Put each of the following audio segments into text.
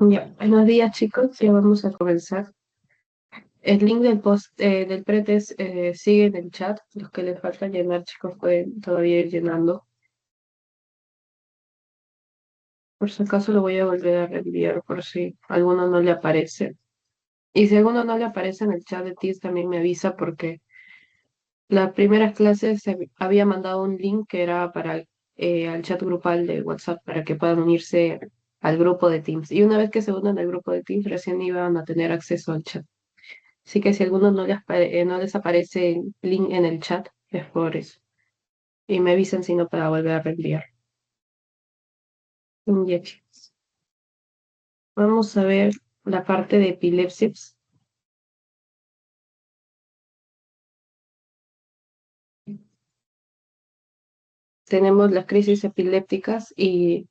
Ya, buenos días chicos, ya vamos a comenzar. El link del post del pretest sigue en el chat. Los que les falta llenar, chicos, pueden todavía ir llenando. Por si acaso lo voy a volver a reenviar por si alguno no le aparece. Y si alguno no le aparece en el chat de Teams, también me avisa porque la primera clase se había mandado un link que era para al chat grupal de WhatsApp para que puedan unirse al grupo de Teams. Y una vez que se unan al grupo de Teams, recién iban a tener acceso al chat. Así que si alguno no les aparece el link en el chat, es por eso. Y me avisan si no para volver a reenviar. Ya, chicos. Vamos a ver la parte de epilepsias. Tenemos las crisis epilépticas y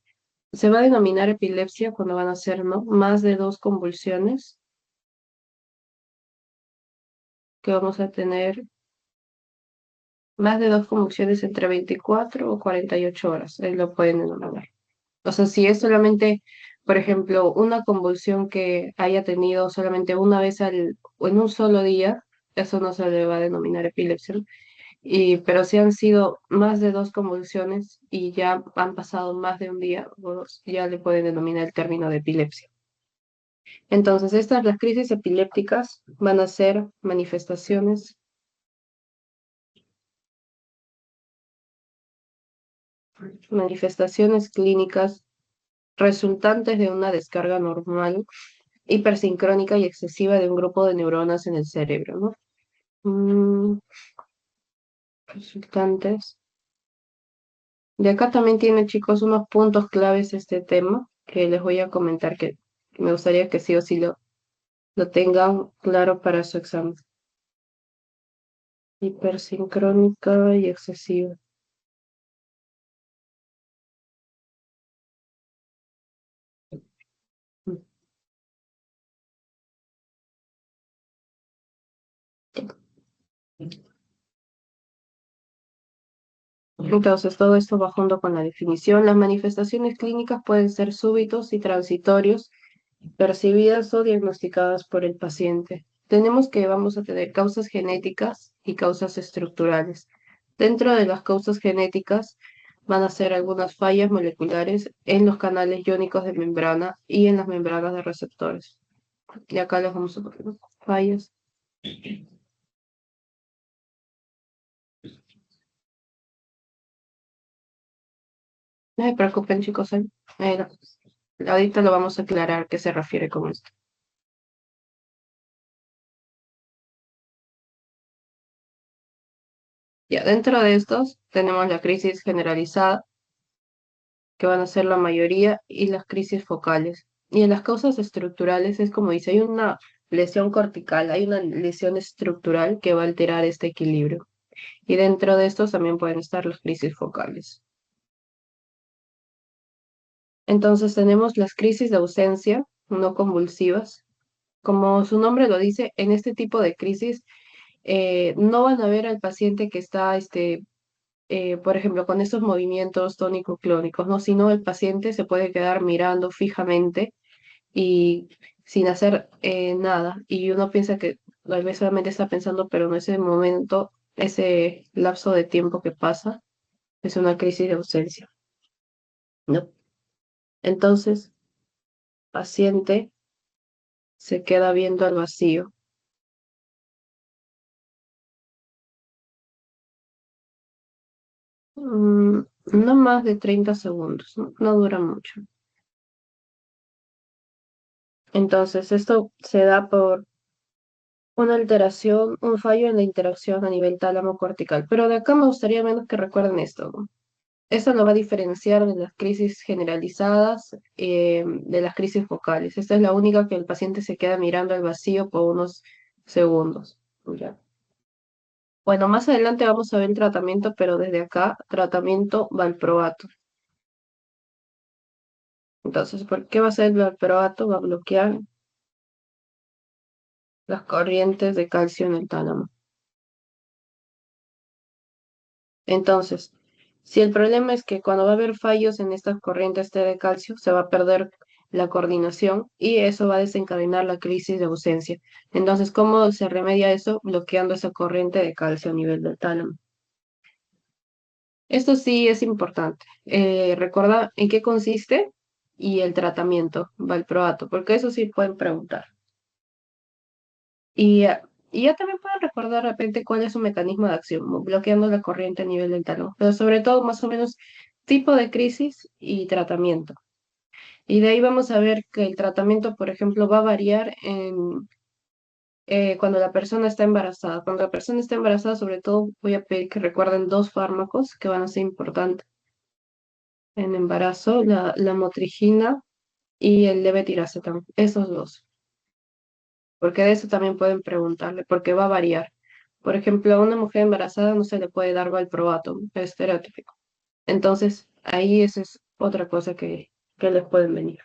se va a denominar epilepsia cuando van a ser, ¿no?, más de dos convulsiones que vamos a tener, más de dos convulsiones entre 24 o 48 horas, ahí lo pueden denominar. O sea, si es solamente, por ejemplo, una convulsión que haya tenido solamente una vez o en un solo día, eso no se le va a denominar epilepsia, ¿no? Pero si han sido más de dos convulsiones y ya han pasado más de un día o dos, ya le pueden denominar el término de epilepsia. Entonces, las crisis epilépticas van a ser manifestaciones clínicas resultantes de una descarga normal, hipersincrónica y excesiva de un grupo de neuronas en el cerebro, ¿no? Mm, resultantes. De acá también tiene, chicos, unos puntos claves este tema que les voy a comentar que me gustaría que sí o sí lo tengan claro para su examen. Hipersincrónica y excesiva. Entonces, todo esto va junto con la definición. Las manifestaciones clínicas pueden ser súbitos y transitorios, percibidas o diagnosticadas por el paciente. Tenemos que vamos a tener causas genéticas y causas estructurales. Dentro de las causas genéticas van a ser algunas fallas moleculares en los canales iónicos de membrana y en las membranas de receptores. Y acá les vamos a poner, ¿no?, fallas. No se preocupen, chicos. Eh, Ahorita lo vamos a aclarar qué se refiere con esto. Ya, dentro de estos tenemos la crisis generalizada, que van a ser la mayoría, y las crisis focales. Y en las causas estructurales es como dice, hay una lesión cortical, hay una lesión estructural que va a alterar este equilibrio. Y dentro de estos también pueden estar las crisis focales. Entonces tenemos las crisis de ausencia no convulsivas. Como su nombre lo dice, en este tipo de crisis no van a ver al paciente que está por ejemplo, con estos movimientos tónico-clónicos, ¿no? Sino el paciente se puede quedar mirando fijamente y sin hacer nada. Y uno piensa que tal vez solamente está pensando, pero en ese momento, ese lapso de tiempo que pasa, es una crisis de ausencia, ¿no? Entonces, paciente se queda viendo al vacío. Mm, no más de 30 segundos, ¿no? No dura mucho. Entonces, esto se da por una alteración, un fallo en la interacción a nivel tálamo cortical. Pero de acá me gustaría menos que recuerden esto, ¿no? Esto lo va a diferenciar de las crisis generalizadas, de las crisis focales. Esta es la única que el paciente se queda mirando al vacío por unos segundos. ¿Ya? Bueno, más adelante vamos a ver el tratamiento, pero desde acá, tratamiento valproato. Entonces, ¿por qué va a ser el valproato? Va a bloquear las corrientes de calcio en el tálamo. Entonces, Si el problema es que cuando va a haber fallos en estas corrientes T de calcio, se va a perder la coordinación y eso va a desencadenar la crisis de ausencia. Entonces, ¿cómo se remedia eso? Bloqueando esa corriente de calcio a nivel del tálamo. Esto sí es importante. Recuerda en qué consiste y el tratamiento valproato, porque eso sí pueden preguntar. Y ya también pueden recordar de repente cuál es su mecanismo de acción, bloqueando la corriente a nivel del talón, pero sobre todo más o menos tipo de crisis y tratamiento. Y de ahí vamos a ver que el tratamiento, por ejemplo, va a variar cuando la persona está embarazada. Cuando la persona está embarazada, sobre todo voy a pedir que recuerden dos fármacos que van a ser importantes en embarazo, la motrigina y el levetiracetam, esos dos, porque de eso también pueden preguntarle, porque va a variar. Por ejemplo, a una mujer embarazada no se le puede dar valproato, es estereotípico. Entonces, ahí esa es otra cosa que les pueden venir.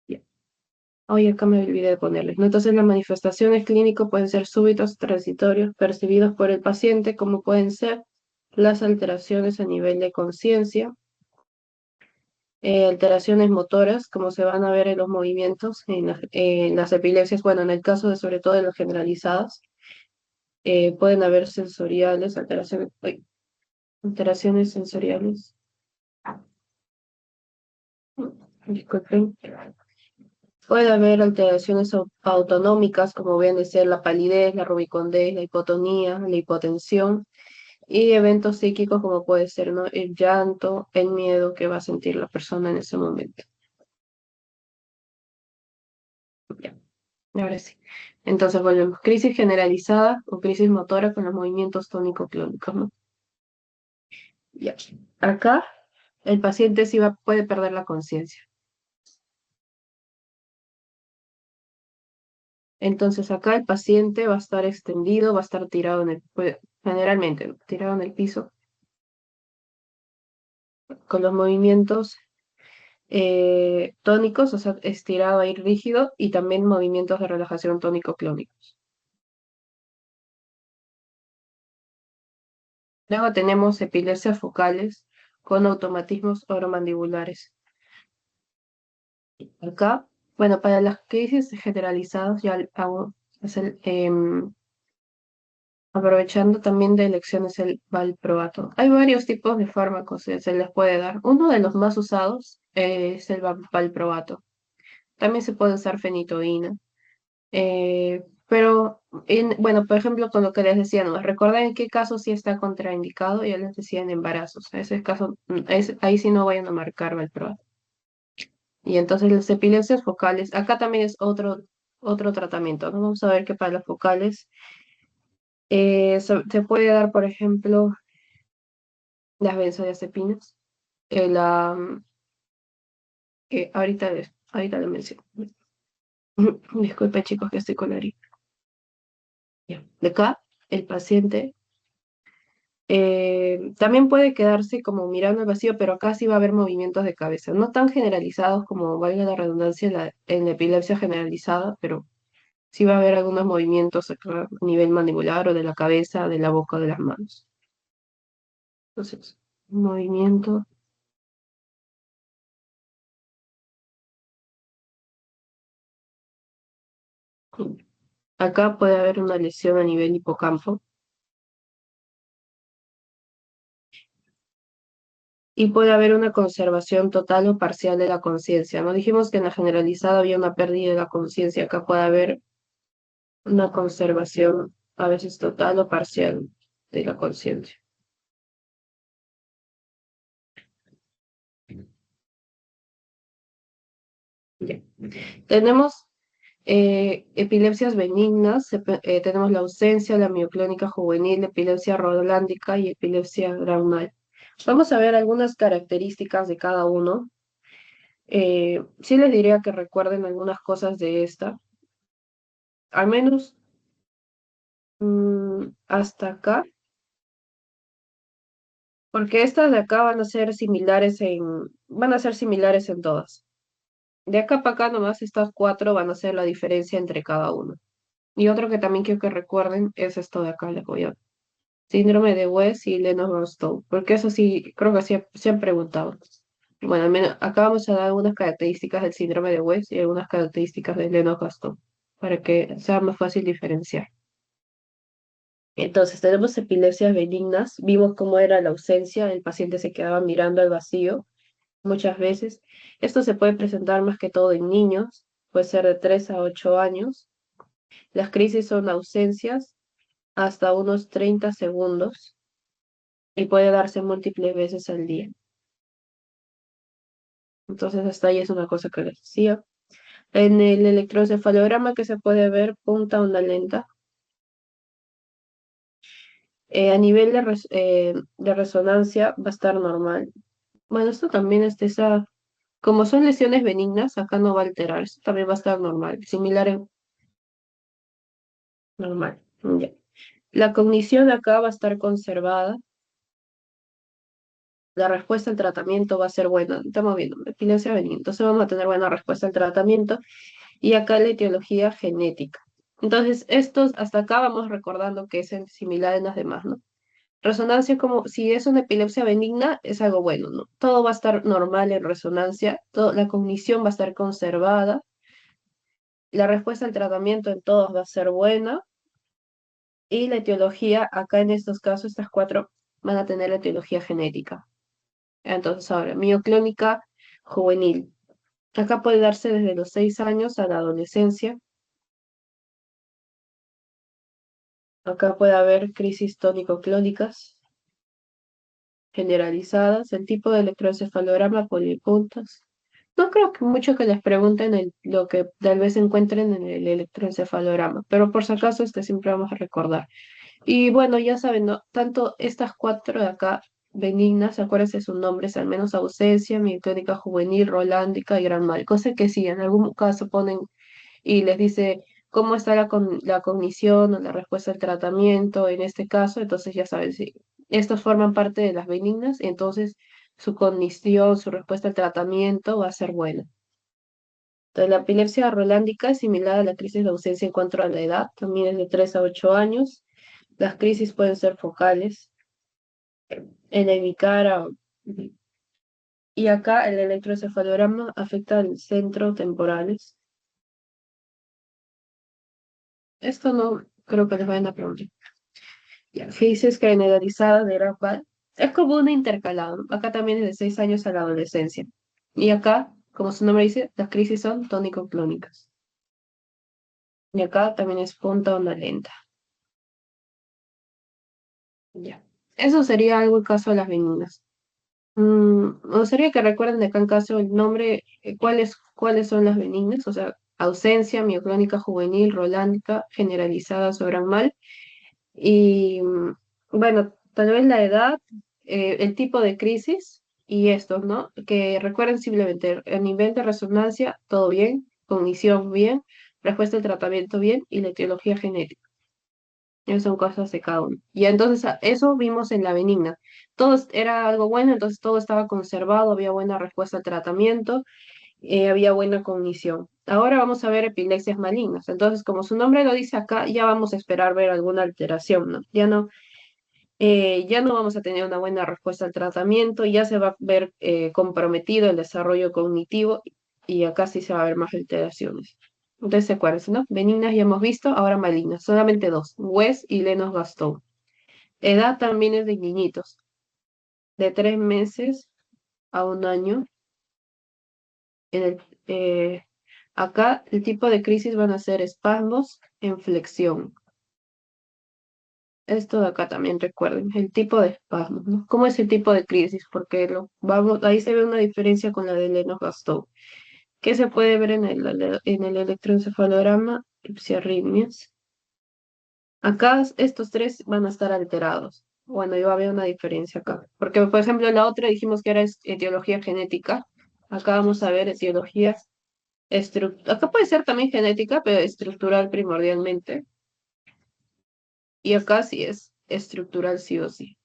Ya. Oye, acá me olvidé de ponerles, ¿no? Entonces, las manifestaciones clínicas pueden ser súbitos, transitorios, percibidos por el paciente, como pueden ser las alteraciones a nivel de conciencia, alteraciones motoras, como se van a ver en los movimientos, en las epilepsias, bueno, en el caso de sobre todo de las generalizadas, pueden haber sensoriales, alteraciones sensoriales, disculpen, puede haber alteraciones autonómicas, como vienen a ser la palidez, la rubicondez, la hipotonía, la hipotensión, y eventos psíquicos como puede ser, ¿no? El llanto, el miedo que va a sentir la persona en ese momento. Ya. Ahora sí. Entonces volvemos. Crisis generalizada o crisis motora con los movimientos tónico-clónicos, ¿no? Ya. Acá el paciente sí puede perder la conciencia. Entonces acá el paciente va a estar extendido, va a estar tirado generalmente, ¿no? Tirado en el piso, con los movimientos tónicos, o sea, estirado ahí rígido, y también movimientos de relajación tónico-clónicos. Luego tenemos epilepsias focales con automatismos oromandibulares. Acá, bueno, para las crisis generalizadas, ya hago, es aprovechando también de elecciones el valproato. Hay varios tipos de fármacos que se les puede dar. Uno de los más usados es el valproato. También se puede usar fenitoína. Pero, bueno, por ejemplo, con lo que les decía, ¿no? Recuerden en qué caso sí está contraindicado, ya les decía en embarazos. Ese caso, ahí sí no vayan a marcar valproato. Y entonces las epilepsias focales, acá también es otro tratamiento, ¿no? Vamos a ver que para las focales se puede dar, por ejemplo, las benzodiazepinas, la, que ahorita lo menciono. Disculpe, chicos, que estoy con la gripe. Ya. De acá, el paciente también puede quedarse como mirando al vacío, pero acá sí va a haber movimientos de cabeza, no tan generalizados como valga la redundancia en la epilepsia generalizada, pero sí va a haber algunos movimientos acá a nivel mandibular o de la cabeza, de la boca o de las manos. Entonces, movimiento. Acá puede haber una lesión a nivel hipocampo y puede haber una conservación total o parcial de la conciencia. No dijimos que en la generalizada había una pérdida de la conciencia, acá puede haber una conservación a veces total o parcial de la conciencia. Ya. Tenemos epilepsias benignas, tenemos la ausencia, la mioclónica juvenil, epilepsia rodolándica y epilepsia graunal. Vamos a ver algunas características de cada uno. Sí les diría que recuerden algunas cosas de esta, al menos hasta acá, porque estas de acá van a ser similares en todas. De acá para acá nomás estas cuatro van a ser la diferencia entre cada uno. Y otro que también quiero que recuerden es esto de acá, les voy a síndrome de West y Lennox-Gastaut, porque eso sí, creo que sí se han preguntado. Bueno, al menos acá vamos a dar algunas características del síndrome de West y algunas características del Lennox-Gastaut, para que sea más fácil diferenciar. Entonces, tenemos epilepsias benignas. Vimos cómo era la ausencia, el paciente se quedaba mirando al vacío muchas veces. Esto se puede presentar más que todo en niños, puede ser de 3 a 8 años. Las crisis son ausencias hasta unos 30 segundos y puede darse múltiples veces al día. Entonces, hasta ahí es una cosa que les decía. En el electroencefalograma que se puede ver, punta onda lenta. A nivel de resonancia va a estar normal. Bueno, esto también es de esa, como son lesiones benignas, acá no va a alterar, esto también va a estar normal, similar en normal. Ya. La cognición acá va a estar conservada, la respuesta al tratamiento va a ser buena. Estamos viendo epilepsia benigna, entonces vamos a tener buena respuesta al tratamiento y acá la etiología genética. Entonces, estos hasta acá vamos recordando que es similar en las demás, ¿no? Resonancia, como si es una epilepsia benigna, es algo bueno, ¿no? Todo va a estar normal en resonancia, la cognición va a estar conservada, la respuesta al tratamiento en todos va a ser buena, y la etiología, acá en estos casos, estas cuatro van a tener la etiología genética. Entonces, ahora, mioclónica juvenil. Acá puede darse desde los 6 años a la adolescencia. Acá puede haber crisis tónico-clónicas generalizadas, el tipo de electroencefalograma polipuntos. No creo que mucho que les pregunten lo que tal vez encuentren en el electroencefalograma, pero por si acaso siempre vamos a recordar. Y bueno, ya saben, ¿no? Tanto estas cuatro de acá, benignas, acuérdense sus nombres, al menos ausencia, mioclónica juvenil, rolándica y gran mal. Cosa que si en algún caso ponen y les dice cómo está la cognición o la respuesta al tratamiento en este caso, entonces ya saben, si estos forman parte de las benignas, entonces su cognición, su respuesta al tratamiento va a ser buena. Entonces, la epilepsia rolándica es similar a la crisis de ausencia en cuanto a la edad, también es de 3 a 8 años. Las crisis pueden ser focales, en el bicara, y acá el electroencefalograma afecta al centro temporales. Esto no creo que les vayan a preguntar. Ya, crisis generalizada de Rapal. Es como una intercalada, ¿no? Acá también es de 6 años a la adolescencia. Y acá, como su nombre dice, las crisis son tónico-clónicas. Y acá también es punta onda lenta. Ya. Eso sería algo el caso de las benignas. Me gustaría que recuerden de acá en caso el nombre, cuáles son las benignas, o sea, ausencia, mioclónica juvenil, rolándica, generalizada o gran mal. Y bueno, tal vez la edad, el tipo de crisis y estos, ¿no? Que recuerden simplemente a nivel de resonancia, todo bien, cognición bien, respuesta al tratamiento bien y la etiología genética. Esas son cosas de cada uno. Y entonces eso vimos en la benigna. Todo era algo bueno, entonces todo estaba conservado, había buena respuesta al tratamiento, había buena cognición. Ahora vamos a ver epilepsias malignas. Entonces, como su nombre lo dice acá, ya vamos a esperar ver alguna alteración, ¿no? Ya no vamos a tener una buena respuesta al tratamiento, ya se va a ver comprometido el desarrollo cognitivo y acá sí se va a ver más alteraciones. Entonces, acuérdense, ¿no? Benignas ya hemos visto, ahora malignas, solamente dos, West y Lennox-Gastaut. Edad también es de niñitos, de 3 meses a 1 año. En acá el tipo de crisis van a ser espasmos en flexión. Esto de acá también recuerden, el tipo de espasmos, ¿no? ¿Cómo es el tipo de crisis? Porque ahí se ve una diferencia con la de Lennox-Gastaut. ¿Qué se puede ver en el electroencefalograma? Ipsiarritmias. Acá estos tres van a estar alterados. Bueno, yo había una diferencia acá. Porque, por ejemplo, la otra dijimos que era etiología genética. Acá vamos a ver etiología acá puede ser también genética, pero estructural primordialmente. Y acá sí es estructural sí o sí.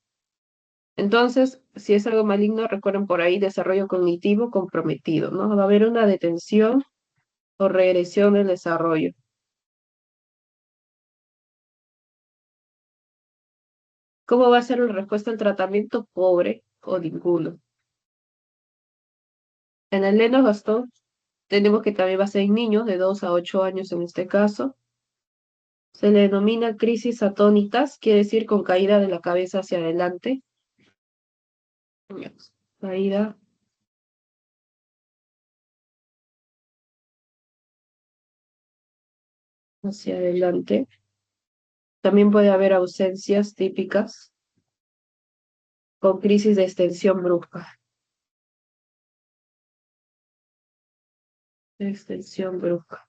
Entonces, si es algo maligno, recuerden por ahí desarrollo cognitivo comprometido, ¿no? Va a haber una detención o regresión del desarrollo. ¿Cómo va a ser la respuesta al tratamiento? Pobre o ninguno. En el Lennox-Gastaut tenemos que también va a ser en niños de 2 a 8 años en este caso. Se le denomina crisis atónitas, quiere decir con caída de la cabeza hacia adelante. Caída hacia adelante. También puede haber ausencias típicas con crisis de extensión brusca. Extensión brusca.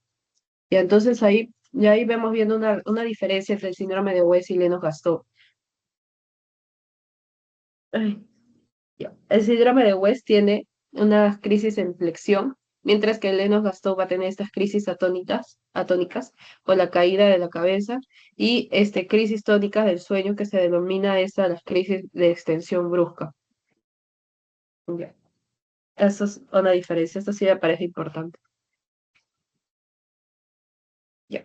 Y entonces ahí vemos viendo una diferencia entre el síndrome de West y Lennox-Gastaut. Ay, ya. El síndrome de West tiene una crisis en flexión, mientras que el Lennox-Gastaut va a tener estas crisis atónicas, o la caída de la cabeza, y crisis tónicas del sueño, que se denomina esta las crisis de extensión brusca. Ya. Eso es una diferencia, esto sí me parece importante. Ya.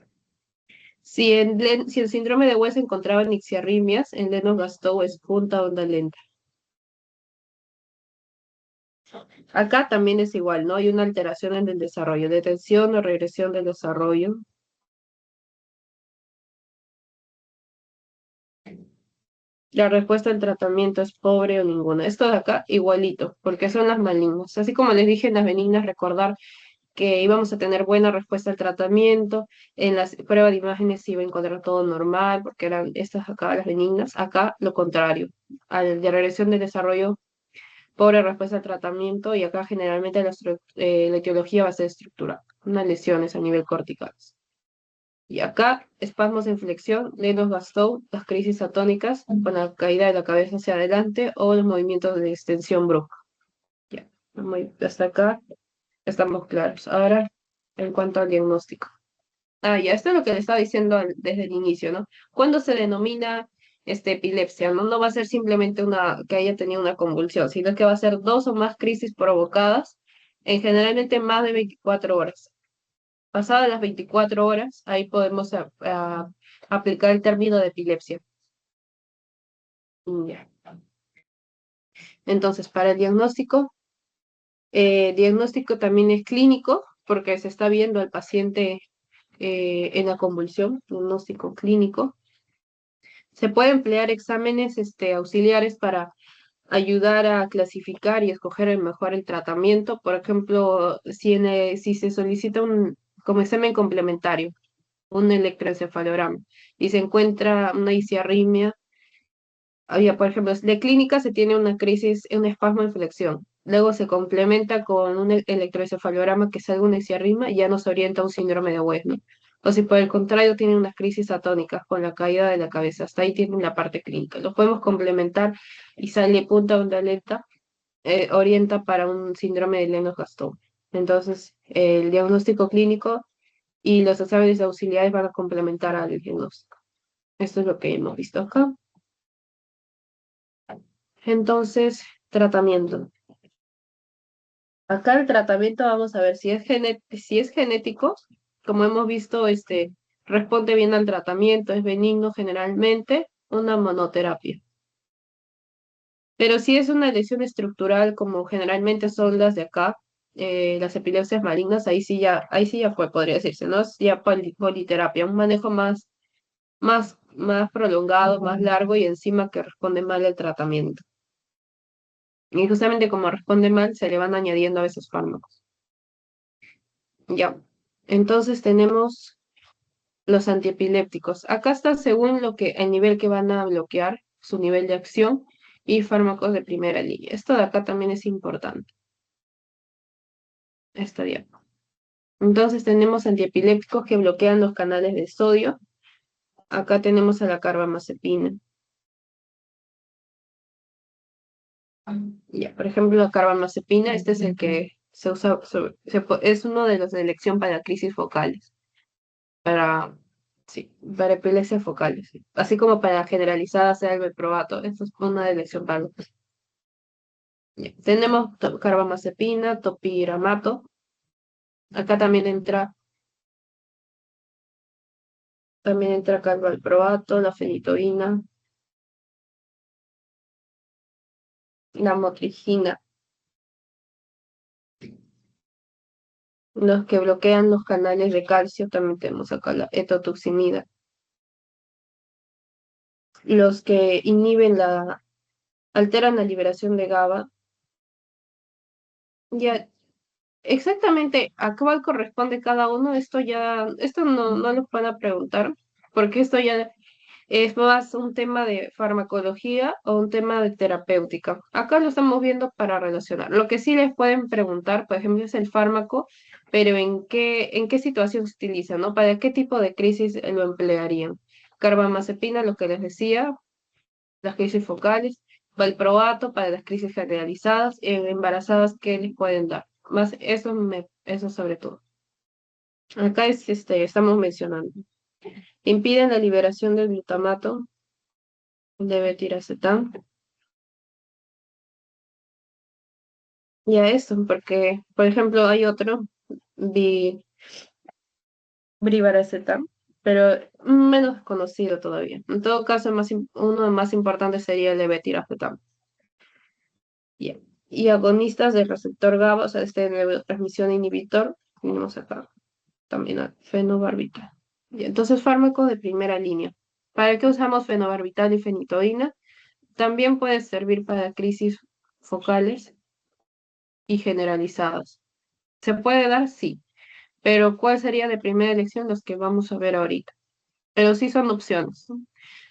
Si el síndrome de West encontraba nixiarritmias, en Lennox-Gastaut es punta onda lenta. Acá también es igual, ¿no? Hay una alteración en el desarrollo, detención o regresión del desarrollo. La respuesta al tratamiento es pobre o ninguna. Esto de acá, igualito, porque son las malignas. Así como les dije en las benignas, recordar que íbamos a tener buena respuesta al tratamiento. En las pruebas de imágenes se iba a encontrar todo normal, porque eran estas acá las benignas. Acá, lo contrario. Al de regresión del desarrollo, pobre respuesta al tratamiento, y acá generalmente la etiología va a ser estructural, unas lesiones a nivel cortical. Y acá, espasmos en flexión, Lennox-Gastaut, las crisis atónicas, con la caída de la cabeza hacia adelante o los movimientos de extensión brusca. Ya, hasta acá estamos claros. Ahora, en cuanto al diagnóstico. Ya, esto es lo que le estaba diciendo desde el inicio, ¿no? ¿Cuándo se denomina epilepsia? ¿No? No va a ser simplemente que haya tenido una convulsión, sino que va a ser dos o más crisis provocadas en generalmente más de 24 horas. Pasadas las 24 horas, ahí podemos aplicar el término de epilepsia. Ya. Entonces, para el diagnóstico también es clínico, porque se está viendo al paciente en la convulsión, diagnóstico clínico. Se puede emplear exámenes auxiliares para ayudar a clasificar y escoger mejor el tratamiento. Por ejemplo, si se solicita como examen complementario, un electroencefalograma, y se encuentra una disarritmia. Por ejemplo, de clínica se tiene una crisis, un espasmo en flexión. Luego se complementa con un electroencefalograma que salga una disarritmia y ya nos orienta a un síndrome de West, ¿no? O si por el contrario tienen unas crisis atónicas con la caída de la cabeza, hasta ahí tienen la parte clínica. Lo podemos complementar y sale punta onda lenta, orienta para un síndrome de Lennox-Gastaut. Entonces, el diagnóstico clínico y los exámenes auxiliares van a complementar al diagnóstico. Esto es lo que hemos visto acá. Entonces, tratamiento. Acá el tratamiento vamos a ver si es genético, como hemos visto, responde bien al tratamiento, es benigno generalmente, una monoterapia. Pero si es una lesión estructural, como generalmente son las de acá, las epilepsias malignas, ahí sí ya fue, podría decirse, ¿no? Es ya politerapia, un manejo más prolongado, más largo y encima que responde mal al tratamiento. Y justamente como responde mal, se le van añadiendo a veces fármacos. Ya. Entonces tenemos los antiepilépticos. Acá está según el nivel que van a bloquear, su nivel de acción y fármacos de primera línea. Esto de acá también es importante. Esta de acá. Entonces tenemos antiepilépticos que bloquean los canales de sodio. Acá tenemos a la carbamazepina. Ya, por ejemplo, la carbamazepina, este es el que se usa, es uno de los de elección para crisis focales. Para, sí, para epilepsias focales, sí. Así como para generalizadas sea el valproato. Esto es una elección para los. Ya. Tenemos carbamazepina, topiramato. Acá también entra acá el valproato, la fenitoína. la motrigina, los que bloquean los canales de calcio, también tenemos acá la etotuximida, los que alteran la liberación de GABA. Ya, exactamente a cuál corresponde cada uno, esto no lo van a preguntar, porque esto ya es más un tema de farmacología o un tema de terapéutica. Acá lo estamos viendo para relacionar. Lo que sí les pueden preguntar, por ejemplo, es el fármaco, pero en qué situación se utiliza, ¿no? ¿Para qué tipo de crisis lo emplearían? Carbamazepina, lo que les decía, las crisis focales, valproato para las crisis generalizadas, en embarazadas, ¿qué les pueden dar? Más eso sobre todo. Acá estamos mencionando. Impiden la liberación del glutamato, de betiracetán. Y a eso, porque, por ejemplo, hay otro, bi, brivaracetam, pero menos conocido todavía. En todo caso, uno más importante sería el levetiracetam. Ya. Y agonistas del receptor GABA, o sea, este neurotransmisión inhibitor, tenemos acá también a fenobarbital. Y entonces, fármacos de primera línea. ¿Para qué usamos fenobarbital y fenitoína? También puede servir para crisis focales y generalizadas. ¿Se puede dar? Sí. Pero ¿cuál sería de primera elección? Los que vamos a ver ahorita. Pero sí son opciones, ¿no?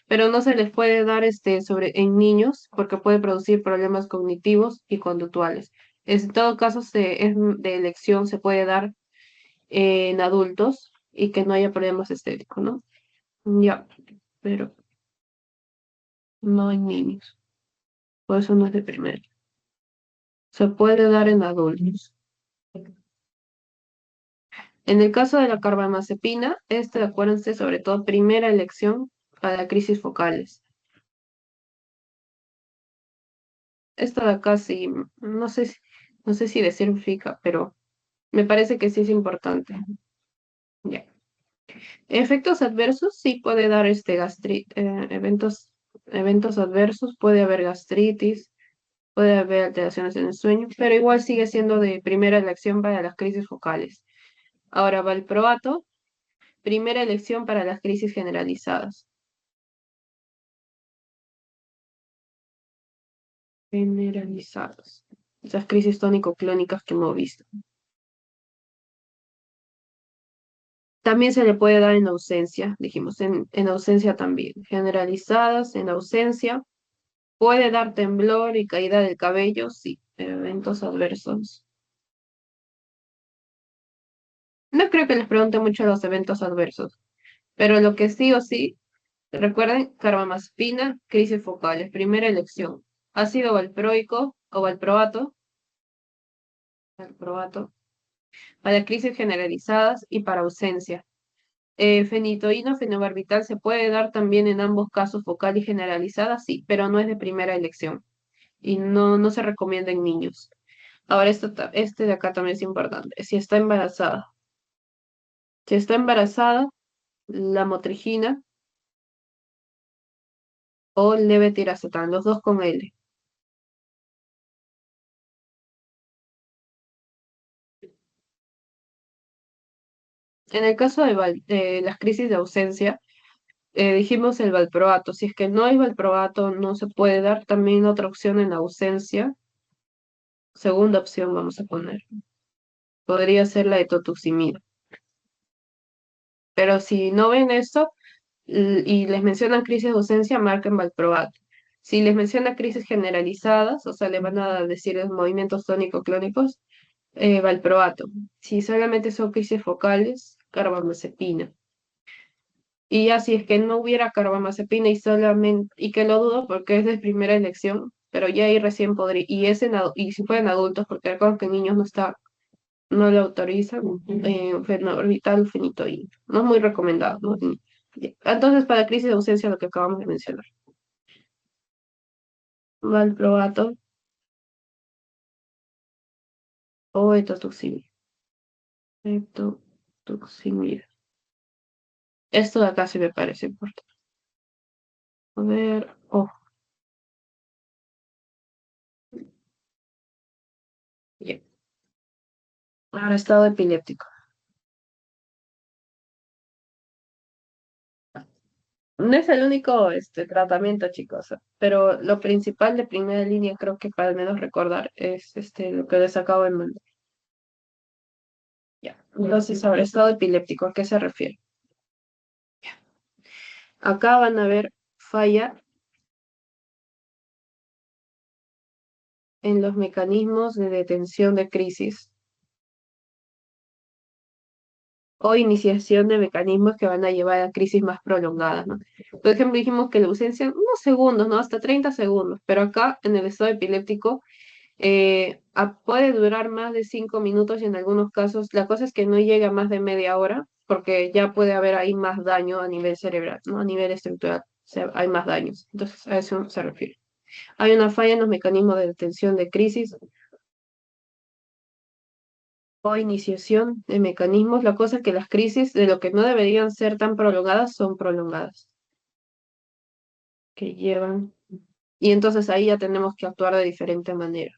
Pero no se les puede dar en niños porque puede producir problemas cognitivos y conductuales. En todo caso, es de elección, se puede dar en adultos y que no haya problemas estéticos, ¿no? Ya, pero no en niños. Por eso no es de primera. Se puede dar en adultos. En el caso de la carbamazepina, acuérdense, sobre todo primera elección para crisis focales. Esta de acá sí, no sé si decir fija, pero me parece que sí es importante. Ya. Efectos adversos, sí puede dar eventos adversos, puede haber gastritis, puede haber alteraciones en el sueño, pero igual sigue siendo de primera elección para las crisis focales. Ahora valproato, primera elección para las crisis generalizadas. Generalizadas. Esas crisis tónico-clónicas que hemos visto. También se le puede dar en ausencia, dijimos, en ausencia también. Generalizadas, en ausencia. Puede dar temblor y caída del cabello, sí, pero eventos adversos. No creo que les pregunte mucho los eventos adversos, pero lo que sí o sí, recuerden, carbamazepina, crisis focales, primera elección. Ácido valproico o valproato, para crisis generalizadas y para ausencia. Fenitoína, fenobarbital se puede dar también en ambos casos, focal y generalizada, sí, pero no es de primera elección y no se recomienda en niños. Ahora, este de acá también es importante. Si está embarazada, la motrigina o levetiracetam, los dos con L. En el caso de las crisis de ausencia, dijimos el valproato. Si es que no hay valproato, no se puede dar también otra opción en ausencia. Segunda opción vamos a poner. Podría ser la etotuximida. Pero si no ven esto y les mencionan crisis de ausencia, marquen valproato. Si les menciona crisis generalizadas, o sea, le van a decir los movimientos tónico-clónicos, valproato. Si solamente son crisis focales, carbamazepina. Y ya si es que no hubiera carbamazepina y que lo dudo porque es de primera elección, pero ya ahí recién podría, y si fueran adultos, porque recuerdo que en niños no lo autorizan, orbital fenitoína. No es muy recomendado, ¿no? Ya. Entonces, para crisis de ausencia, lo que acabamos de mencionar. Valproato o etotuximida. Etotuximida. Esto de acá sí me parece importante. A ver, Ahora, estado epiléptico. No es el único tratamiento, chicos, pero lo principal de primera línea, creo que para al menos recordar, es lo que les acabo de mandar. Ya. Entonces, ahora, estado epiléptico, ¿a qué se refiere? Acá van a ver falla en los mecanismos de detención de crisis o iniciación de mecanismos que van a llevar a crisis más prolongadas, ¿no? Por ejemplo, dijimos que la ausencia, unos segundos, ¿no? Hasta 30 segundos, pero acá en el estado epiléptico puede durar más de 5 minutos y en algunos casos la cosa es que no llega a más de media hora porque ya puede haber ahí más daño a nivel cerebral, ¿no? A nivel estructural, o sea, hay más daños. Entonces, a eso se refiere. Hay una falla en los mecanismos de detención de crisis o iniciación de mecanismos. La cosa es que las crisis de lo que no deberían ser tan prolongadas son prolongadas, que llevan. Y entonces ahí ya tenemos que actuar de diferente manera.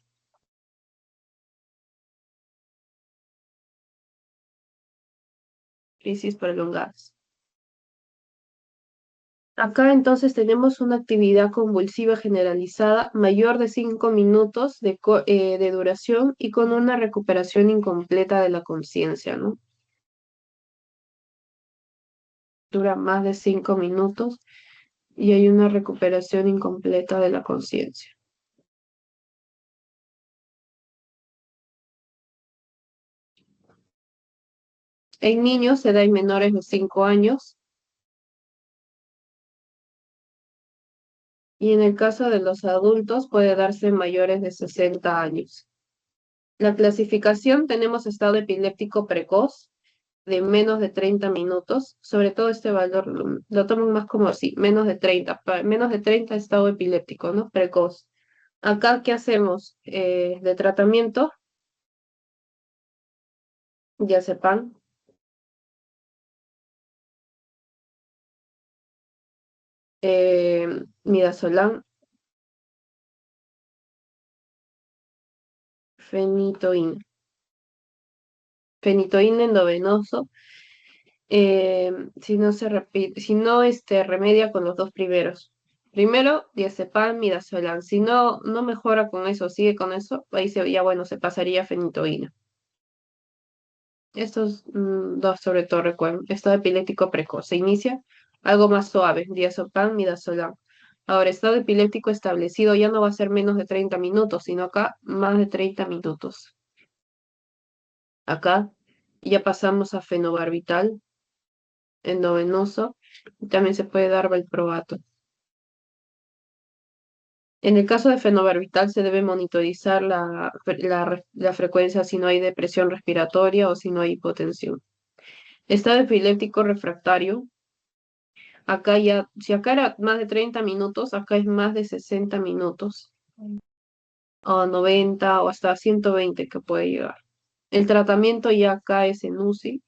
Crisis prolongadas. Acá entonces tenemos una actividad convulsiva generalizada mayor de 5 minutos de duración y con una recuperación incompleta de la conciencia, ¿no? Dura más de 5 minutos y hay una recuperación incompleta de la conciencia. En niños se da en menores de 5 años y en el caso de los adultos puede darse en mayores de 60 años. La clasificación tenemos estado epiléptico precoz de menos de 30 minutos, sobre todo este valor lo toman más como así, menos de 30, menos de 30 estado epiléptico, ¿no? Precoz. Acá, ¿qué hacemos? De tratamiento, diazepam, midazolam, fenitoína. Fenitoína endovenoso, si no se repite, si no remedia con los dos primeros. Primero, diazepam, midazolam. Si no, no mejora con eso, sigue con eso, ahí ya bueno, se pasaría a fenitoína. Estos dos sobre todo recuerden. Estado epiléptico precoz. Se inicia algo más suave, diazepam, midazolam. Ahora, estado epiléptico establecido ya no va a ser menos de 30 minutos, sino acá más de 30 minutos. Acá ya pasamos a fenobarbital, endovenoso, y también se puede dar valproato. En el caso de fenobarbital se debe monitorizar la frecuencia si no hay depresión respiratoria o si no hay hipotensión. Estado epiléptico refractario. Acá ya, si acá era más de 30 minutos, acá es más de 60 minutos, o 90 o hasta 120 que puede llegar. El tratamiento ya acá es en UCI.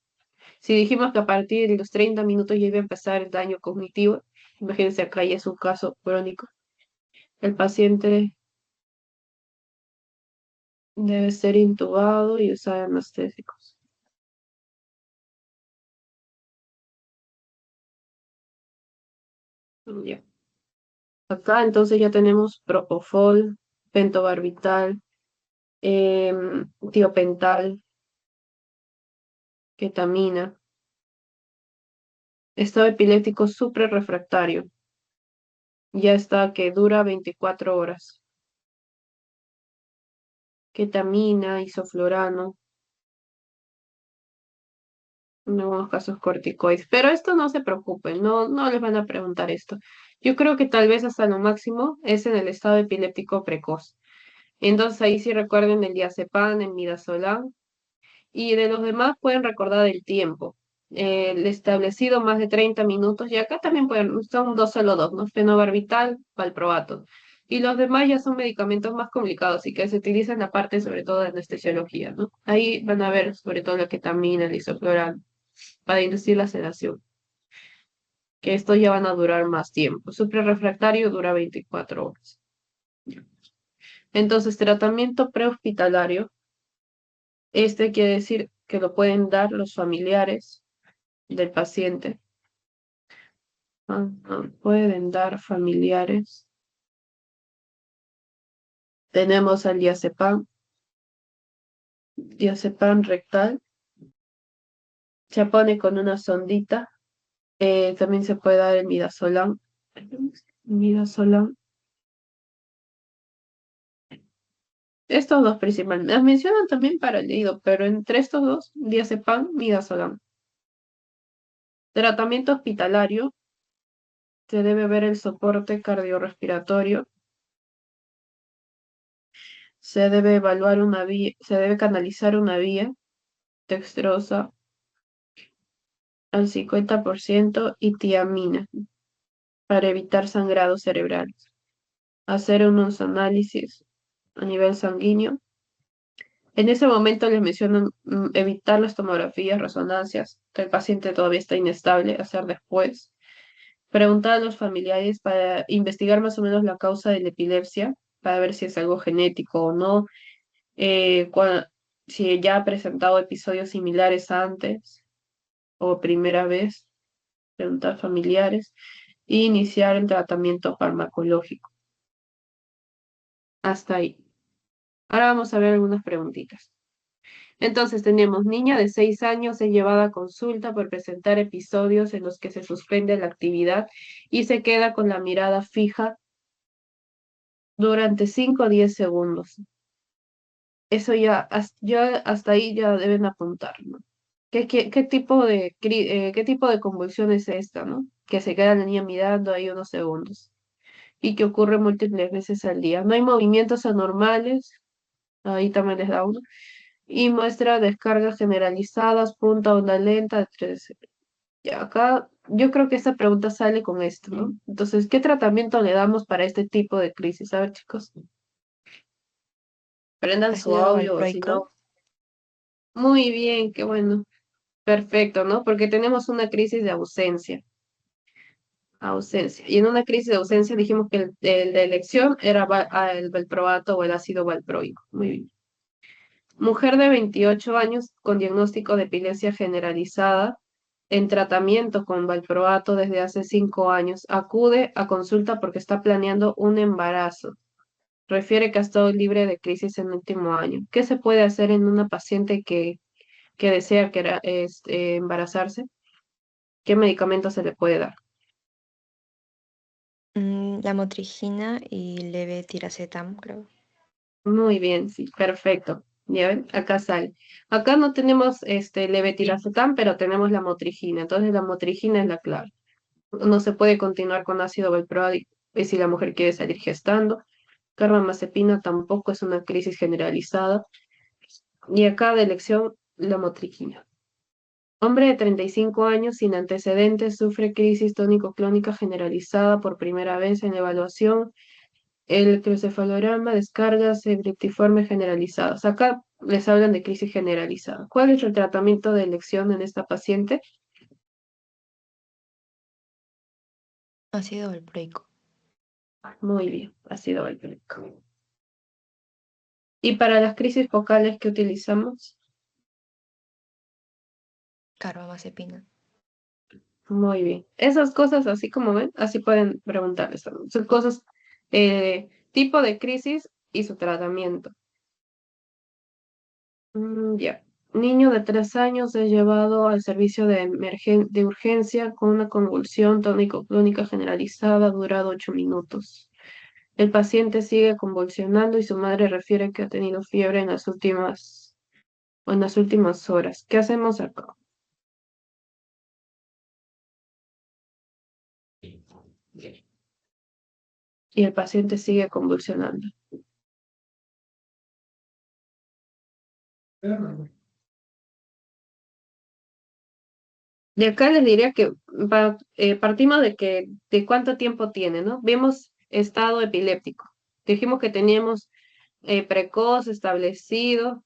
Si dijimos que a partir de los 30 minutos ya iba a empezar el daño cognitivo, imagínense acá ya es un caso crónico. El paciente debe ser intubado y usar anestésicos. Ya. Acá entonces ya tenemos propofol, pentobarbital, tiopental, ketamina. Estado epiléptico suprarrefractario. Ya está que dura 24 horas. Ketamina, isoflurano, en algunos casos corticoides. Pero esto no se preocupen, no, no les van a preguntar esto. Yo creo que tal vez hasta lo máximo es en el estado epiléptico precoz. Entonces ahí sí recuerden el diazepam, el midazolam, y de los demás pueden recordar el tiempo. El establecido más de 30 minutos, y acá también pueden, son dos, solo dos, ¿no? Fenobarbital, valproato. Y los demás ya son medicamentos más complicados y que se utilizan la parte sobre todo de anestesiología, ¿no? Ahí van a ver sobre todo la ketamina, el isoflurano, para inducir la sedación, que estos ya van a durar más tiempo. Suprarrefractario dura 24 horas. Entonces, tratamiento prehospitalario. Este quiere decir que lo pueden dar los familiares del paciente. Pueden dar familiares. Tenemos al diazepam rectal. Se pone con una sondita. También se puede dar el midazolam. Midazolam. Estos dos principalmente. Las mencionan también para el hígado, pero entre estos dos, diazepam, midazolam. Tratamiento hospitalario. Se debe ver el soporte cardiorrespiratorio. Se debe evaluar una vía, se debe canalizar una vía dextrosa al 50% y tiamina para evitar sangrado cerebral. Hacer unos análisis a nivel sanguíneo. En ese momento les mencionan evitar las tomografías, resonancias, que el paciente todavía está inestable, hacer después. Preguntar a los familiares para investigar más o menos la causa de la epilepsia, para ver si es algo genético o no, si ya ha presentado episodios similares antes o primera vez, preguntar familiares, e iniciar el tratamiento farmacológico. Hasta ahí. Ahora vamos a ver algunas preguntitas. Entonces tenemos niña de 6 años es llevada a consulta por presentar episodios en los que se suspende la actividad y se queda con la mirada fija durante 5 o 10 segundos. Eso ya hasta ahí ya deben apuntar, ¿no? ¿Qué tipo qué tipo de convulsión es esta, ¿no? Que se queda la niña mirando ahí unos segundos y que ocurre múltiples veces al día. No hay movimientos anormales, ahí también les da uno. Y muestra descargas generalizadas, punta onda lenta, de 3. Ya acá, yo creo que esta pregunta sale con esto, ¿no? Entonces, ¿qué tratamiento le damos para este tipo de crisis? A ver, chicos, prendan su Ácido audio o si valproico. no. Muy bien, qué bueno. Perfecto, ¿no? Porque tenemos una crisis de ausencia. Ausencia. Y en una crisis de ausencia dijimos que el de elección era el valproato o el ácido valproico. Muy bien. Mujer de 28 años con diagnóstico de epilepsia generalizada en tratamiento con valproato desde hace 5 años. Acude a consulta porque está planeando un embarazo. Refiere que ha estado libre de crisis en el último año. ¿Qué se puede hacer en una paciente que desea embarazarse? ¿Qué medicamento se le puede dar? La motrigina y levetiracetam, creo. Muy bien, sí, perfecto. Ya ven, acá sale. Acá no tenemos levetiracetam, pero tenemos la motrigina. Entonces la motrigina es la clave. No se puede continuar con ácido valproico si la mujer quiere salir gestando. Carbamazepina tampoco es una crisis generalizada. Y acá de elección, la motrigina. Hombre de 35 años sin antecedentes sufre crisis tónico-clónica generalizada por primera vez en la evaluación. El electrocefalograma, descargas epileptiformes generalizadas. Acá les hablan de crisis generalizada. ¿Cuál es el tratamiento de elección en esta paciente? Ácido valproico. Muy bien, ácido valproico. ¿Y para las crisis focales que utilizamos? Carbamazepina. Muy bien. Esas cosas, así como ven, así pueden preguntarles también. Son cosas, tipo de crisis y su tratamiento. Ya. Niño de 3 años es llevado al servicio de urgencia con una convulsión tónico-clónica generalizada, durado 8 minutos. El paciente sigue convulsionando y su madre refiere que ha tenido fiebre en las últimas horas. ¿Qué hacemos acá? Y el paciente sigue convulsionando. De acá les diría que partimos de cuánto tiempo tiene, ¿no? Vimos estado epiléptico. Dijimos que teníamos precoz establecido,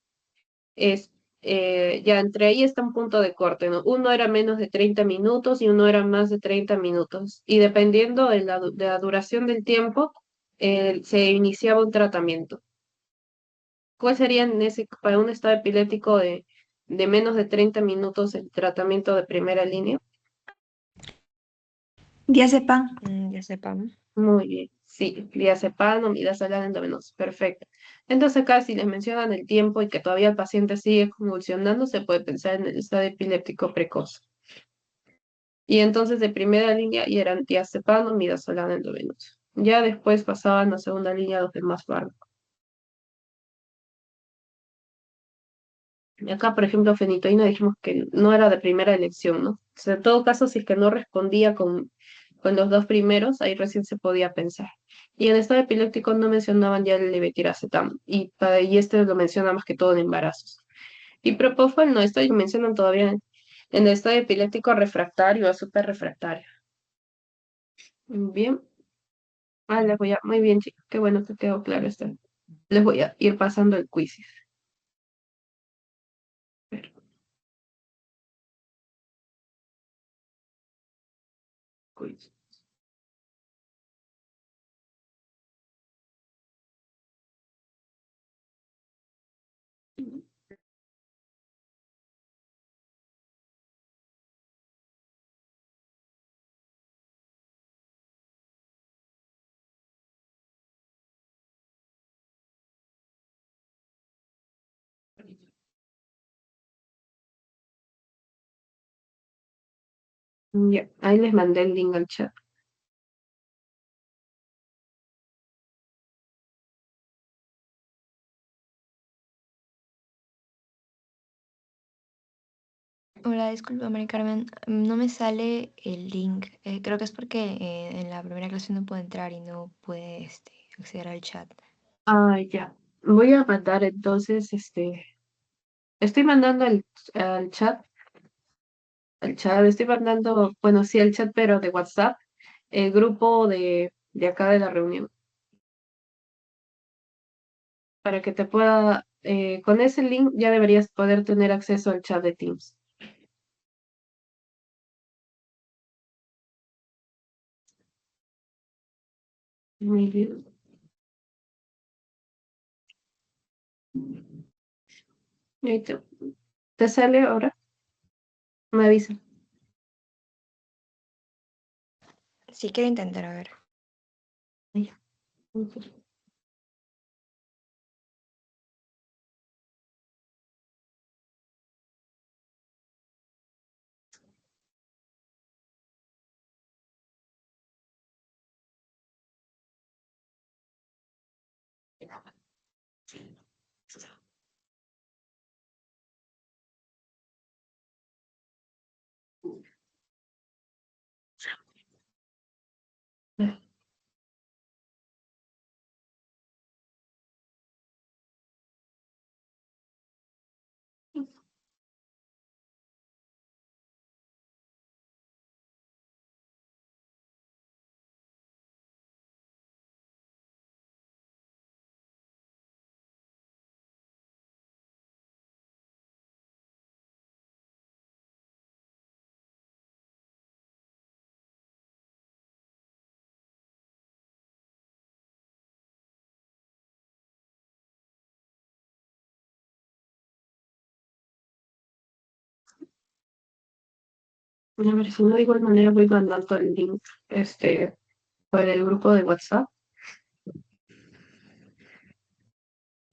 es, ya entre ahí está un punto de corte, ¿no? Uno era menos de 30 minutos y uno era más de 30 minutos. Y dependiendo de la duración del tiempo, se iniciaba un tratamiento. ¿Cuál sería en ese, para un estado epiléptico de menos de 30 minutos el tratamiento de primera línea? Diazepam. Ya sepamos. Muy bien, sí, diazepam o midazolam endovenoso, perfecto. Entonces acá si les mencionan el tiempo y que todavía el paciente sigue convulsionando, se puede pensar en el estado epiléptico precoz. Y entonces de primera línea y eran diazepam o midazolam endovenoso. Ya después pasaban a segunda línea los demás fármacos. Y acá, por ejemplo, fenitoína dijimos que no era de primera elección, ¿no? O sea, en todo caso, si es que no respondía con los dos primeros, ahí recién se podía pensar. Y en estado epiléptico no mencionaban ya el levetiracetam, y este lo menciona más que todo en embarazos. Y propofol no, esto lo mencionan todavía en el estado epiléptico refractario o súper refractario. Bien, muy bien, chicos, qué bueno que quedó claro esto. Les voy a ir pasando el quiz. Quiz. Ya, ahí les mandé el link al chat. Hola, disculpa, María Carmen. No me sale el link. Creo que es porque en la primera clase no puedo entrar y no puede acceder al chat. Ah, ya. Voy a mandar entonces, estoy mandando al chat, estoy mandando, bueno, sí, el chat, pero de WhatsApp, el grupo de acá de la reunión, para que te pueda, con ese link ya deberías poder tener acceso al chat de Teams. Muy bien. Y ahí te sale ahora, me avisa. Sí, quiero intentar, a ver. Ya. A ver, si no, de igual manera voy mandando el link, por el grupo de WhatsApp.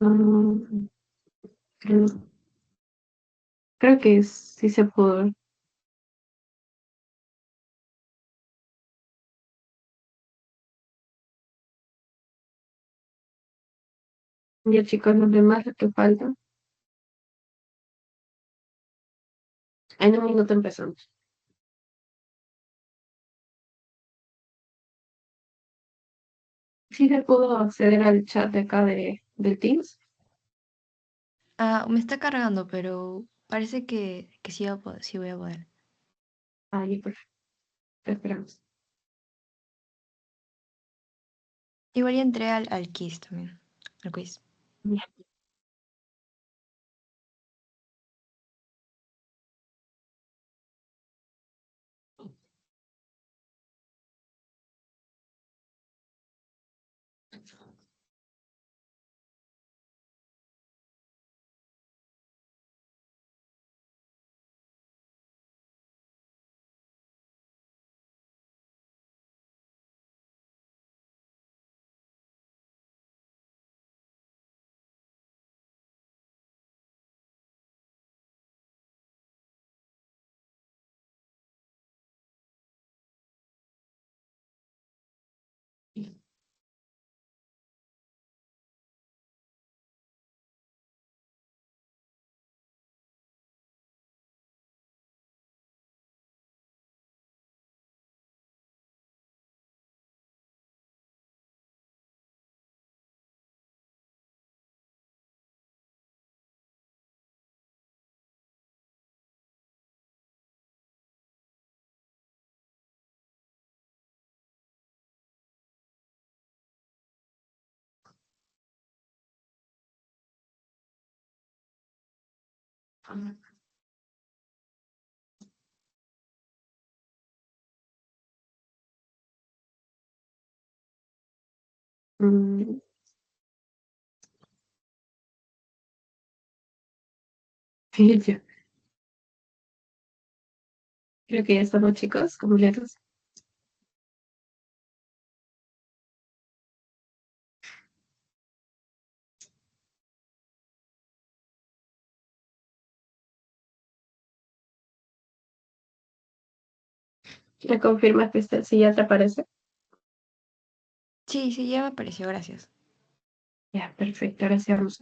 Mm, creo, creo que sí se pudo. Ya chicos, los demás lo que falta. En un minuto empezamos. Sí se pudo acceder al chat de acá del Teams. Ah, me está cargando, pero parece que sí, sí voy a poder. Ahí, perfecto. Esperamos. Igual ya entré al quiz también. Al quiz. Ya. Mm, sí, yo creo que ya estamos, chicos, completos. ¿Me confirmas que si ya te aparece? Sí, sí, ya me apareció, gracias. Ya, perfecto, ahora sí vamos.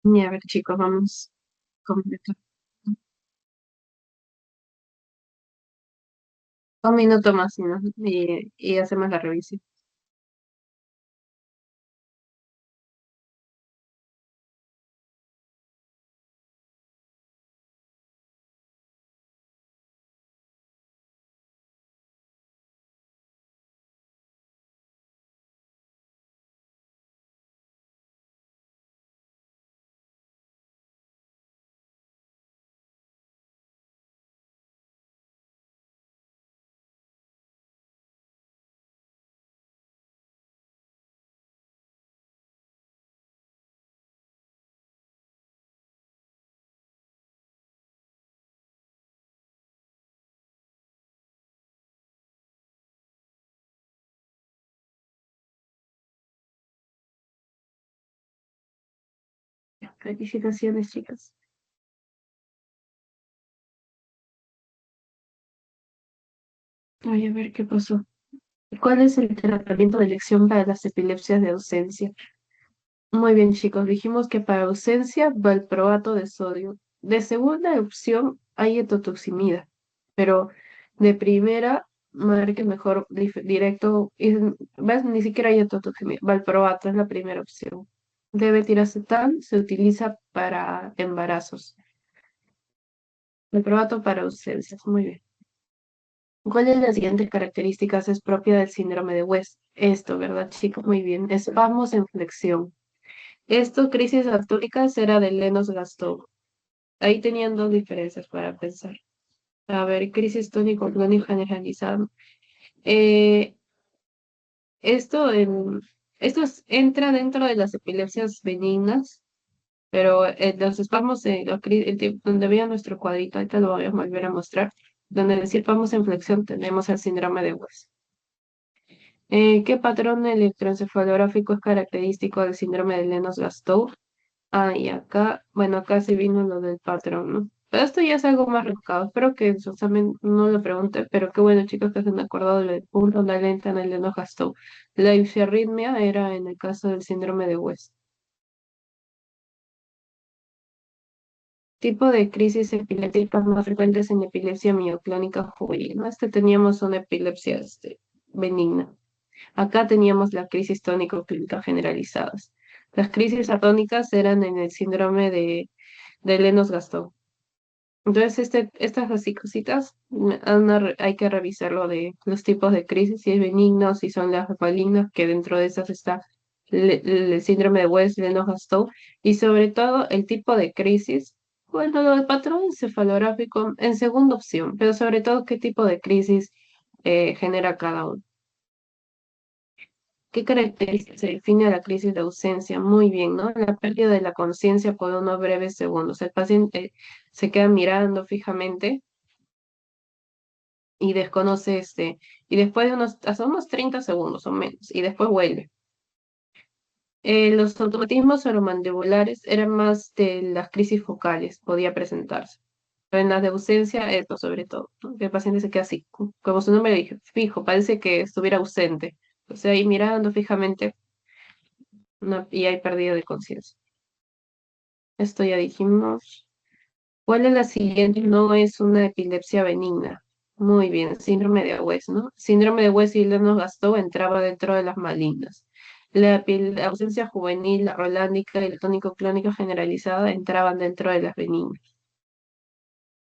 Y a ver, chicos, vamos con un minuto más, ¿no? Y hacemos la revisión. Felicitaciones, chicas. Ay, a ver qué pasó. ¿Cuál es el tratamiento de elección para las epilepsias de ausencia? Muy bien, chicos. Dijimos que para ausencia, valproato de sodio. De segunda opción, hay etotoximida. Pero de primera, marque mejor directo. ¿Ves? Ni siquiera hay etotoximida. Valproato es la primera opción. Levetiracetam se utiliza para embarazos. Valproato para ausencias. Muy bien. ¿Cuál de las siguientes características es propia del síndrome de West? Esto, ¿verdad, chicos? Muy bien. Espasmos en flexión. Esto, crisis atónicas, era de Lennox-Gastaut. Ahí tenían dos diferencias para pensar. A ver, crisis tónico-clónico generalizada. Eh, esto entra dentro de las epilepsias benignas, pero los espasmos, donde veía nuestro cuadrito, ahorita lo voy a volver a mostrar, donde decía espasmos en flexión, tenemos el síndrome de West. ¿Qué patrón electroencefalográfico es característico del síndrome de Lennox-Gastaut? Ah, y acá, bueno, acá sí vino lo del patrón, ¿no? Pero esto ya es algo más rebuscado. Espero que en su examen no lo pregunte, pero qué bueno, chicos, que se han acordado del punto de lenta en el de Lennox-Gastaut. La epiarritmia era en el caso del síndrome de West. Tipo de crisis epilépticas más frecuentes en epilepsia mioclónica juvenil, ¿no? Teníamos una epilepsia benigna. Acá teníamos la crisis tónico-clínica generalizadas. Las crisis atónicas eran en el síndrome de Lennox-Gastaut. Entonces, estas así cositas, hay que revisar lo de los tipos de crisis, si es benigno, si son las malignas, que dentro de esas está el síndrome de West, Lennox-Gastaut, y sobre todo el tipo de crisis. Bueno, lo del patrón encefalográfico en segunda opción, pero sobre todo qué tipo de crisis genera cada uno. ¿Qué características se define a la crisis de ausencia? Muy bien, ¿no? La pérdida de la conciencia por unos breves segundos. El paciente se queda mirando fijamente y desconoce y después de hasta unos 30 segundos o menos, y después vuelve. Los automatismos oromandibulares eran más de las crisis focales, podía presentarse. Pero en las de ausencia, esto sobre todo, ¿no? Que el paciente se queda así, como su nombre dice, fijo, parece que estuviera ausente. O sea, ahí mirando fijamente y hay pérdida de conciencia. Esto ya dijimos. ¿Cuál de las siguientes no es una epilepsia benigna? Muy bien, síndrome de West, ¿no? Síndrome de West y Lennox-Gastaut entraba dentro de las malignas. La ausencia juvenil, la rolándica y la tónico-clónica generalizada entraban dentro de las benignas.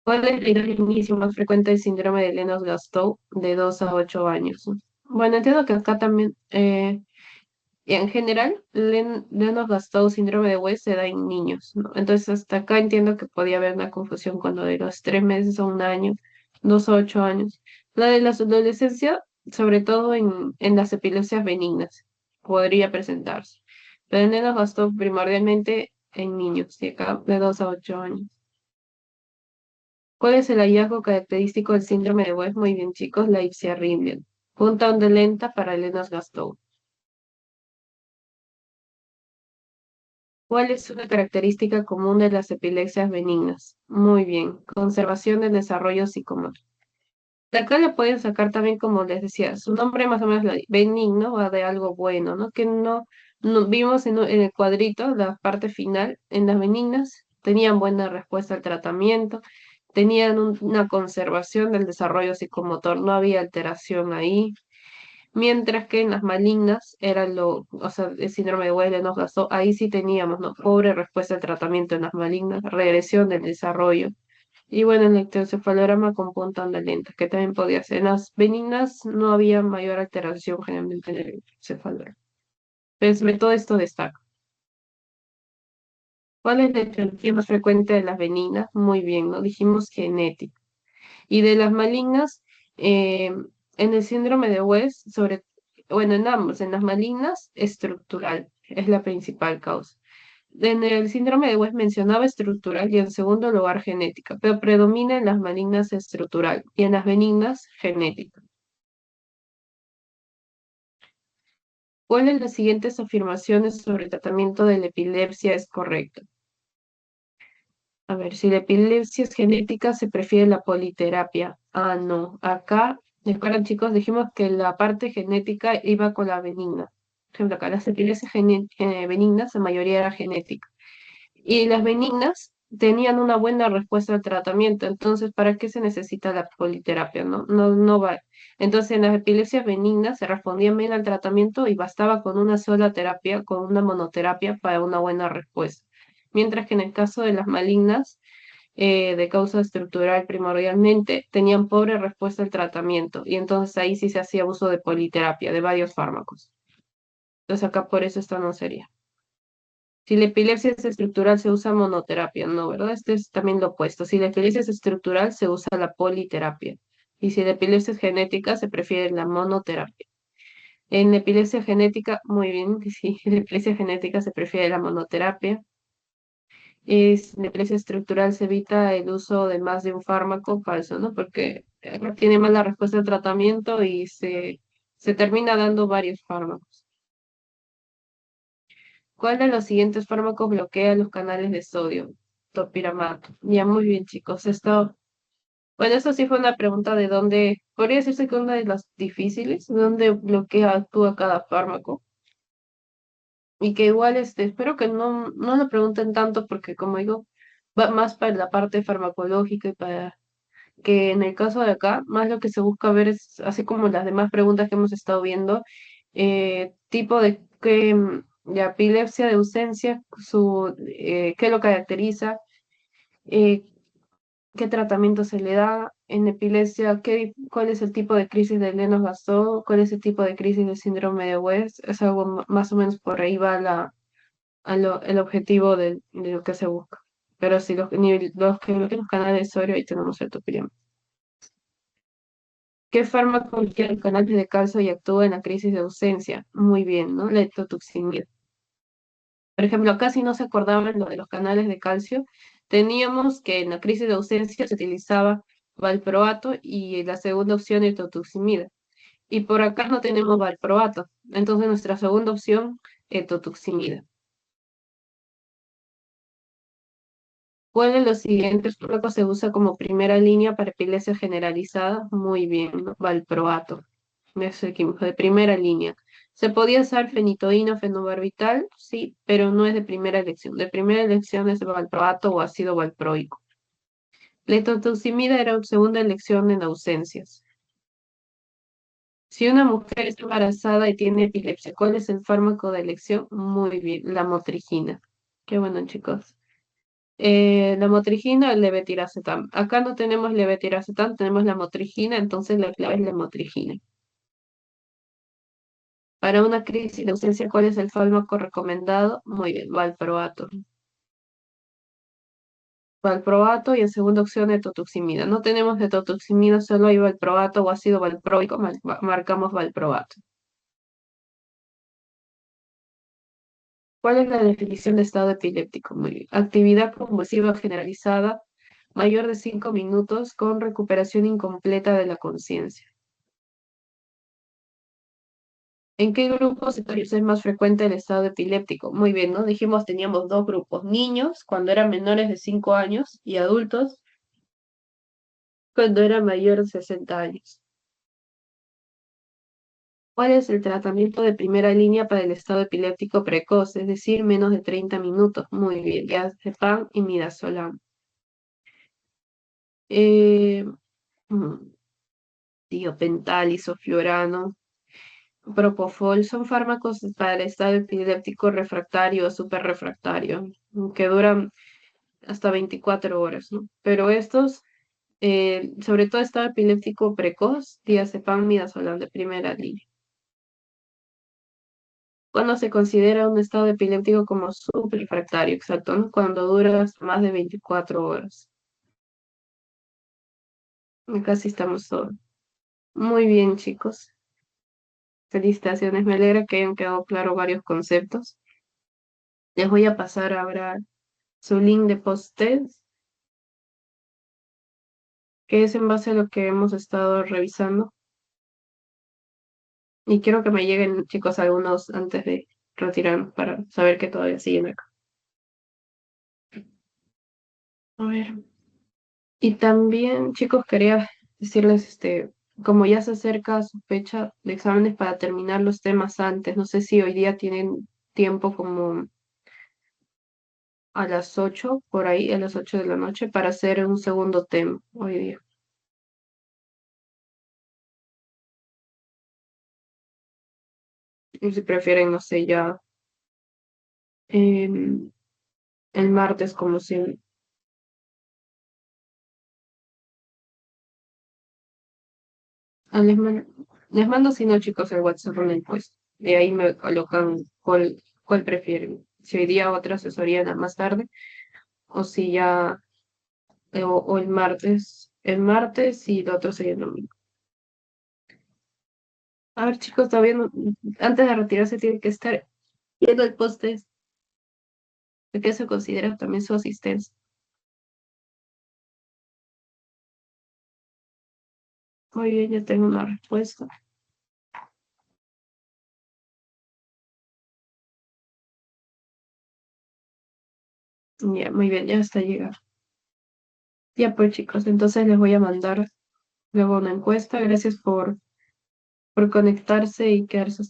¿Cuál es el inicio más frecuente del síndrome de Lennox-Gastaut de 2 a 8 años? Bueno, entiendo que acá también, y en general, Lennox-Gastaut síndrome de West se da en niños, ¿no? Entonces, hasta acá entiendo que podía haber una confusión cuando de los 3 meses a un año, 2 a 8 años. La de la adolescencia, sobre todo en las epilepsias benignas, podría presentarse. Pero en Lennox-Gastaut primordialmente en niños, de acá de 2 a 8 años. ¿Cuál es el hallazgo característico del síndrome de West? Muy bien, chicos, la ipsiarritmia. Punta onda lenta para Lennox-Gastaut. ¿Cuál es una característica común de las epilepsias benignas? Muy bien, conservación del desarrollo psicomotor. De acá le pueden sacar también, como les decía, su nombre más o menos benigno va de algo bueno, ¿no? Que no, Vimos en el cuadrito, la parte final, en las benignas, tenían buena respuesta al tratamiento, tenían una conservación del desarrollo psicomotor, no había alteración ahí, mientras que en las malignas era o sea, el síndrome de Weller-Lennox-Gastaut, ahí sí teníamos, ¿no? Pobre respuesta al tratamiento en las malignas, regresión del desarrollo. Y bueno, el electroencefalograma con punta onda lenta, que también podía ser. En las benignas no había mayor alteración generalmente en el electroencefalograma. Pues sobre todo esto destaca. ¿Cuál es la etiología más frecuente de las benignas? Muy bien, ¿no? Dijimos genética. Y de las malignas, eh, en el síndrome de West, bueno, en ambos, en las malignas, estructural, es la principal causa. En el síndrome de West mencionaba estructural y en segundo lugar genética, pero predomina en las malignas estructural y en las benignas genética. ¿Cuál de las siguientes afirmaciones sobre el tratamiento de la epilepsia es correcta? A ver, si la epilepsia es genética, se prefiere la politerapia. Ah, no. Acá, recuerdan chicos, dijimos que la parte genética iba con la benigna. Por ejemplo, acá las epilepsias benignas, la mayoría era genética. Y las benignas tenían una buena respuesta al tratamiento. Entonces, ¿para qué se necesita la politerapia? No va. Entonces, en las epilepsias benignas se respondía bien al tratamiento y bastaba con una sola terapia, con una monoterapia para una buena respuesta. Mientras que en el caso de las malignas, de causa estructural primordialmente, tenían pobre respuesta al tratamiento. Y entonces ahí sí se hacía uso de politerapia, de varios fármacos. Entonces acá por eso esta no sería. Si la epilepsia es estructural, se usa monoterapia, ¿no? ¿Verdad? Este es también lo opuesto. Si la epilepsia es estructural, se usa la politerapia. Y si la epilepsia es genética, se prefiere la monoterapia. En la epilepsia genética, muy bien, sí, en la epilepsia genética se prefiere la monoterapia. En la epilepsia estructural se evita el uso de más de un fármaco falso, ¿no? Porque tiene mala respuesta al tratamiento y se termina dando varios fármacos. ¿Cuál de los siguientes fármacos bloquea los canales de sodio? Topiramato. Ya, muy bien, chicos. Bueno, eso sí fue una pregunta de dónde, podría decirse que una de las difíciles, de dónde bloquea, actúa cada fármaco. Y que igual, espero que no lo pregunten tanto porque, como digo, va más para la parte farmacológica y para que en el caso de acá, más lo que se busca ver es, así como las demás preguntas que hemos estado viendo, tipo de epilepsia, de ausencia, qué lo caracteriza, eh, qué tratamiento se le da en epilepsia, cuál es el tipo de crisis de Lennox-Gastaut, cuál es el tipo de crisis de síndrome de West, es algo más o menos por ahí va el objetivo de lo que se busca. Pero si los canales de sodio, ahí tenemos el topirium. ¿Qué fármaco bloquea el canal de calcio y actúa en la crisis de ausencia? Muy bien, ¿no? La etotuximida. Por ejemplo, acá si no se acordaban lo de los canales de calcio, teníamos que en la crisis de ausencia se utilizaba valproato y la segunda opción etotuximida. Y por acá no tenemos valproato. Entonces nuestra segunda opción, etotuximida. ¿Cuál de los siguientes fármacos se usa como primera línea para epilepsia generalizada? Muy bien, ¿no? Valproato. Es el químico de primera línea. ¿Se podía usar fenitoína o fenobarbital? Sí, pero no es de primera elección. De primera elección es valproato o ácido valproico. Letotuximida era segunda elección en ausencias. Si una mujer está embarazada y tiene epilepsia, ¿cuál es el fármaco de elección? Muy bien, la motrigina. Qué bueno, chicos. La motrigina o el levetiracetam. Acá no tenemos levetiracetam, tenemos la motrigina, entonces la clave es la motrigina. Para una crisis de ausencia, ¿cuál es el fármaco recomendado? Muy bien, valproato. Valproato y en segunda opción etotuximida. No tenemos etotuximida, solo hay valproato o ácido valproico, marcamos valproato. ¿Cuál es la definición de estado epiléptico? Muy bien. Actividad convulsiva generalizada mayor de 5 minutos con recuperación incompleta de la conciencia. ¿En qué grupos etarios es más frecuente el estado epiléptico? Muy bien, ¿no? Dijimos teníamos dos grupos, niños cuando eran menores de 5 años y adultos cuando era mayor de 60 años. ¿Cuál es el tratamiento de primera línea para el estado epiléptico precoz? Es decir, menos de 30 minutos. Muy bien, diazepam y midazolam. Eh, mm, Tiopental, isoflurano, propofol son fármacos para el estado epiléptico refractario o superrefractario, que duran hasta 24 horas, ¿no? Pero estos, sobre todo estado epiléptico precoz, diazepam, midazolam de primera línea. Cuando se considera un estado epiléptico como subrefractario, exacto, ¿no? Cuando dura hasta más de 24 horas. Casi estamos todos. Muy bien, chicos. Felicitaciones. Me alegra que hayan quedado claros varios conceptos. Les voy a pasar ahora su link de post-test, que es en base a lo que hemos estado revisando. Y quiero que me lleguen, chicos, algunos antes de retirarnos para saber que todavía siguen acá. A ver. Y también, chicos, quería decirles, como ya se acerca su fecha de exámenes para terminar los temas antes, no sé si hoy día tienen tiempo como a las 8 por ahí, a las 8 de la noche, para hacer un segundo tema hoy día. Y si prefieren, no sé, ya em, el martes, como si... les mando, si no, chicos, el WhatsApp una encuesta. Y ahí me colocan cuál prefieren. Si hoy día otra asesoría más tarde, o si ya o el martes y el otro sería el domingo. A ver, chicos, todavía no, antes de retirarse tiene que estar viendo el post de que se considera también su asistencia. Muy bien, ya tengo una respuesta. Ya, muy bien, ya está llegando. Ya pues, chicos, entonces les voy a mandar luego una encuesta. Gracias por conectarse y quedarse